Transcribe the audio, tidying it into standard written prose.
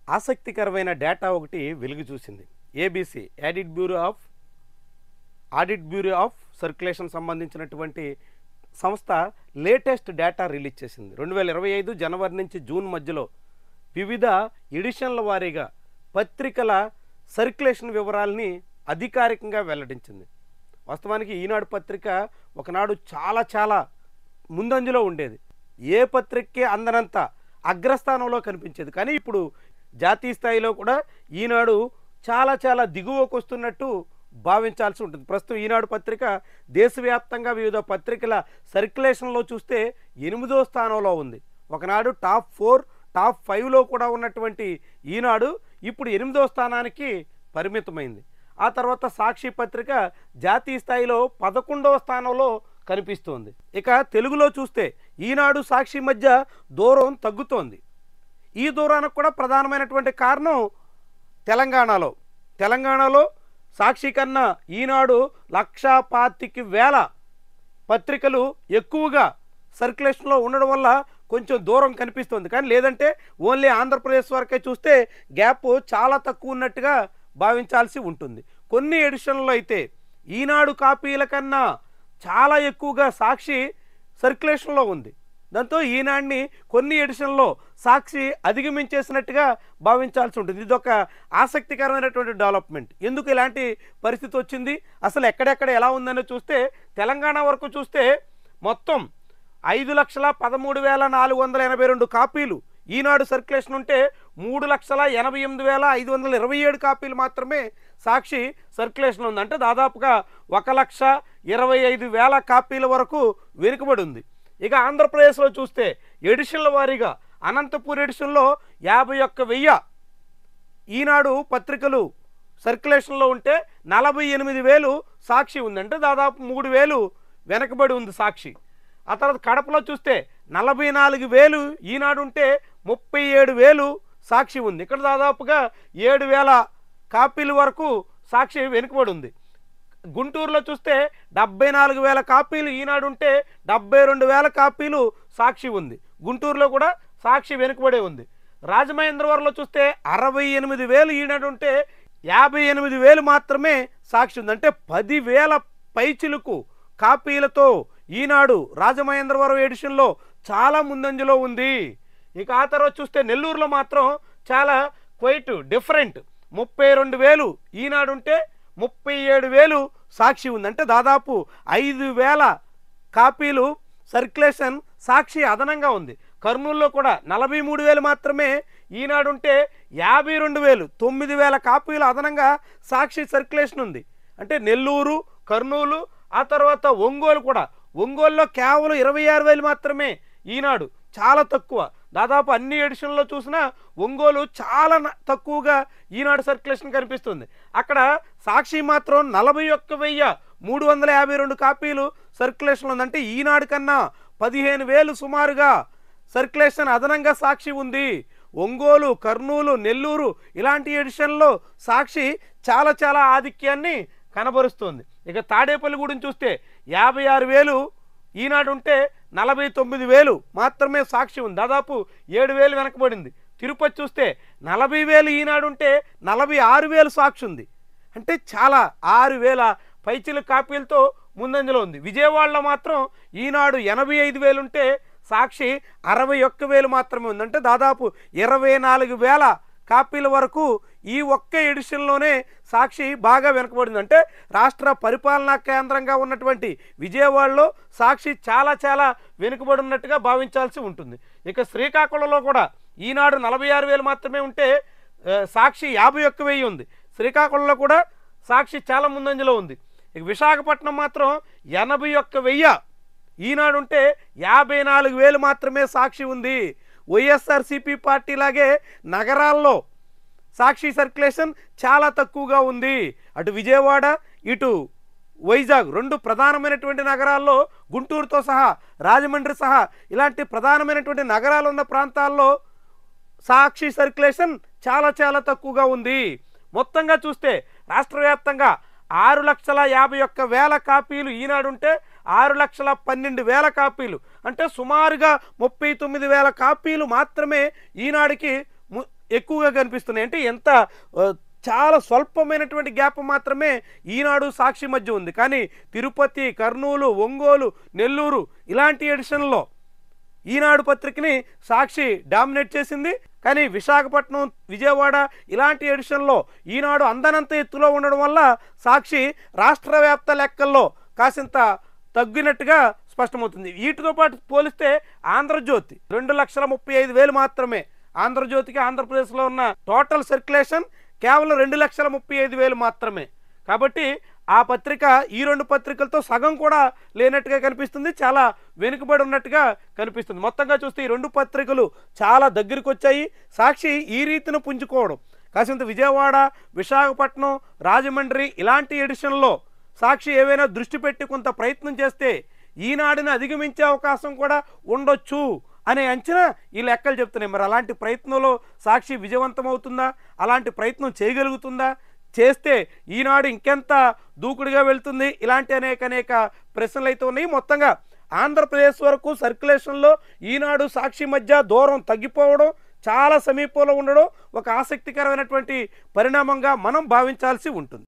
ఆసక్తికరమైన డేటా ఒకటి వెలుగు చూసింది. ABC audit bureau of circulation సంబంధించినటువంటి సంస్థ లేటెస్ట్ డేటా రిలీజ్ చేసింది. 2025 జనవరి నుంచి జూన్ మధ్యలో వివిధ ఎడిషన్ల వారీగా పత్రికల సర్క్యులేషన్ వివరాలని అధికారికంగా వెల్లడించింది. వాస్తవానికి ఈనాడు పత్రిక ఒకనాడు చాలా ముందంజలో ఉండేది. ఏ పత్రికకే అందనంత అగ్రస్థానంలో కనిపించేది. కానీ ఇప్పుడు జాతీయ స్థాయిలో కూడా ఈనాడు చాలా దిగువకు వస్తున్నట్టు భావించాల్సి ఉంటుంది. ప్రస్తుతం ఈనాడు పత్రిక దేశవ్యాప్తంగా వివిధ పత్రికల సర్క్యులేషన్లో చూస్తే 8వ స్థానంలో ఉంది. ఒకనాడు టాప్ 4, టాప్ 5లో కూడా ఉన్నటువంటి ఈనాడు ఇప్పుడు 8వ స్థానానికి పరిమితమైంది. ఆ తర్వాత సాక్షి పత్రిక జాతీయ స్థాయిలో 11వ స్థానంలో కనిపిస్తోంది. ఇక తెలుగులో చూస్తే ఈనాడు సాక్షి మధ్య దూరం తగ్గుతోంది. ఈ దూరానికి కూడా ప్రధానమైనటువంటి కారణం తెలంగాణలో సాక్షి కన్నా ఈనాడు 1,25,000 పత్రికలు ఎక్కువగా సర్క్యులేషన్లో ఉండడం వల్ల కొంచెం దూరం కనిపిస్తుంది. కానీ లేదంటే ఓన్లీ ఆంధ్రప్రదేశ్ వరకే చూస్తే గ్యాప్ చాలా తక్కువ ఉన్నట్టుగా భావించాల్సి ఉంటుంది. కొన్ని ఎడిషన్లో అయితే ఈనాడు కాపీల కన్నా చాలా ఎక్కువగా సాక్షి సర్క్యులేషన్లో ఉంది. దాంతో ఈనాడిని కొన్ని ఎడిషన్లో సాక్షి అధిగమించేసినట్టుగా భావించాల్సి ఉంటుంది. ఇది ఒక ఆసక్తికరమైనటువంటి డెవలప్మెంట్. ఎందుకు ఇలాంటి పరిస్థితి వచ్చింది, అసలు ఎక్కడెక్కడ ఎలా ఉందని చూస్తే తెలంగాణ వరకు చూస్తే మొత్తం 5,13,482 కాపీలు ఈనాడు సర్క్యులేషన్ ఉంటే 3,88,527 కాపీలు మాత్రమే సాక్షి సర్క్యులేషన్ ఉంది. అంటే దాదాపుగా 1,25,000 కాపీల వరకు వెనుకబడి ఉంది. ఇక ఆంధ్రప్రదేశ్లో చూస్తే ఎడిషన్ల వారీగా అనంతపూర్ ఎడిషన్లో 51,000 ఈనాడు పత్రికలు సర్క్యులేషన్లో ఉంటే 48,000 సాక్షి ఉంది. అంటే దాదాపు 3,000 వెనకబడి ఉంది సాక్షి. ఆ తర్వాత కడపలో చూస్తే 44,000 ఈనాడు ఉంటే 37,000 సాక్షి ఉంది. ఇక్కడ దాదాపుగా 7,000 కాపీల వరకు సాక్షి వెనుకబడి ఉంది. గుంటూరులో చూస్తే 74,000 కాపీలు ఈనాడు ఉంటే 72,000 కాపీలు సాక్షి ఉంది. గుంటూరులో కూడా సాక్షి వెనుకబడే ఉంది. రాజమహేంద్రవరంలో చూస్తే 68,000 ఈనాడు ఉంటే 58,000 మాత్రమే సాక్షి ఉంది. అంటే 10,000 పైచిలుకు కాపీలతో ఈనాడు రాజమహేంద్రవరం ఎడిషన్లో చాలా ముందంజలో ఉంది. ఇక ఆ తర్వాత చూస్తే నెల్లూరులో మాత్రం చాలా క్వైట్ డిఫరెంట్. 32,000 ఈనాడు ఉంటే 37,000 సాక్షి ఉంది. అంటే దాదాపు 5,000 కాపీలు సర్క్యులేషన్ సాక్షి అదనంగా ఉంది. కర్నూలులో కూడా 43,000 మాత్రమే ఈనాడు ఉంటే 52,000 9,000 కాపీలు అదనంగా సాక్షి సర్క్యులేషన్ ఉంది. అంటే నెల్లూరు, కర్నూలు, ఆ తర్వాత ఒంగోలులో కేవలం 26,000 మాత్రమే ఈనాడు, చాలా తక్కువ. దాదాపు అన్ని ఎడిషన్లో చూసినా ఒంగోలు చాలా తక్కువగా ఈనాడు సర్క్యులేషన్ కనిపిస్తుంది. అక్కడ సాక్షి మాత్రం 41,352 కాపీలు సర్క్యులేషన్ ఉంది. అంటే ఈనాడు కన్నా 15,000 సుమారుగా సర్క్యులేషన్ అదనంగా సాక్షి ఉంది. ఒంగోలు, కర్నూలు, నెల్లూరు ఇలాంటి ఎడిషన్లో సాక్షి చాలా ఆధిక్యాన్ని కనబరుస్తుంది. ఇక తాడేపల్లిగూడెం చూస్తే 56,000 ఈనాడు ఉంటే 49,000 మాత్రమే సాక్షి ఉంది. దాదాపు 7,000 వెనకబడింది. తిరుపతి చూస్తే 40,000 ఈనాడు ఉంటే 46,000 సాక్షి ఉంది. అంటే చాలా 6,000 పైచిల కాపీలతో ముందంజలో ఉంది. విజయవాడలో మాత్రం ఈనాడు 85,000 ఉంటే సాక్షి 61,000 మాత్రమే ఉంది. అంటే దాదాపు 24,000 కాపీల వరకు ఈ ఒక్క ఎడిషన్లోనే సాక్షి బాగా వెనుకబడింది. అంటే రాష్ట్ర పరిపాలనా కేంద్రంగా ఉన్నటువంటి విజయవాడలో సాక్షి చాలా వెనుకబడి ఉన్నట్టుగా భావించాల్సి ఉంటుంది. ఇక శ్రీకాకుళంలో కూడా ఈనాడు 46,000 మాత్రమే ఉంటే సాక్షి 51,000 ఉంది. శ్రీకాకుళంలో కూడా సాక్షి చాలా ముందంజలో ఉంది. ఇక విశాఖపట్నం మాత్రం 81,000 ఈనాడు ఉంటే 54,000 మాత్రమే సాక్షి ఉంది. వైఎస్ఆర్సీపీ పార్టీ లాగే నగరాల్లో సాక్షి సర్క్యులేషన్ చాలా తక్కువగా ఉంది. అటు విజయవాడ, ఇటు వైజాగ్ 2 ప్రధానమైనటువంటి నగరాల్లో, గుంటూరుతో సహా, రాజమండ్రి సహా ఇలాంటి ప్రధానమైనటువంటి నగరాలు ఉన్న ప్రాంతాల్లో సాక్షి సర్క్యులేషన్ చాలా తక్కువగా ఉంది. మొత్తంగా చూస్తే రాష్ట్ర వ్యాప్తంగా 6,51,000 కాపీలు ఈనాడుంటే 6,12,000 కాపీలు, అంటే సుమారుగా 39,000 కాపీలు మాత్రమే ఈనాడికి ఎక్కువగా కనిపిస్తున్నాయి. అంటే ఎంత చాలా స్వల్పమైనటువంటి గ్యాప్ మాత్రమే ఈనాడు సాక్షి మధ్య ఉంది. కానీ తిరుపతి, కర్నూలు, ఒంగోలు, నెల్లూరు ఇలాంటి ఎడిషన్లో ఈనాడు పత్రికని సాక్షి డామినేట్ చేసింది. కానీ విశాఖపట్నం, విజయవాడ ఇలాంటి ఎడిషన్లో ఈనాడు అందనంత ఎత్తులో ఉండడం వల్ల సాక్షి రాష్ట్ర వ్యాప్త లెక్కల్లో కాసింత తగ్గినట్టుగా స్పష్టమవుతుంది. వీటితో పాటు పోలిస్తే ఆంధ్రజ్యోతి 2,35,000 మాత్రమే. ఆంధ్రజ్యోతికి ఆంధ్రప్రదేశ్లో ఉన్న టోటల్ సర్క్యులేషన్ కేవలం 2,35,000 మాత్రమే. కాబట్టి ఆ పత్రిక ఈ రెండు పత్రికలతో సగం కూడా లేనట్టుగా కనిపిస్తుంది, చాలా వెనుకబడి ఉన్నట్టుగా కనిపిస్తుంది. మొత్తంగా చూస్తే ఈ రెండు పత్రికలు చాలా దగ్గరికి వచ్చాయి. సాక్షి ఈ రీతిని పుంజుకోవడం కాసింత విజయవాడ, విశాఖపట్నం, రాజమండ్రి ఇలాంటి ఎడిషన్లో సాక్షి ఏవైనా దృష్టి పెట్టి కొంత ప్రయత్నం చేస్తే ఈనాడుని అధిగమించే అవకాశం కూడా ఉండొచ్చు అనే అంచనా ఈ లెక్కలు చెప్తున్నాయి. మరి అలాంటి ప్రయత్నంలో సాక్షి విజయవంతం అవుతుందా? అలాంటి ప్రయత్నం చేయగలుగుతుందా? చేస్తే ఈనాడు ఇంకెంత దూకుడుగా వెళ్తుంది? ఇలాంటి అనేక ప్రశ్నలు అయితే ఉన్నాయి. మొత్తంగా ఆంధ్రప్రదేశ్ వరకు సర్క్యులేషన్లో ఈనాడు సాక్షి మధ్య దూరం తగ్గిపోవడం, చాలా సమీపంలో ఉండడం ఒక ఆసక్తికరమైనటువంటి పరిణామంగా మనం భావించాల్సి ఉంటుంది.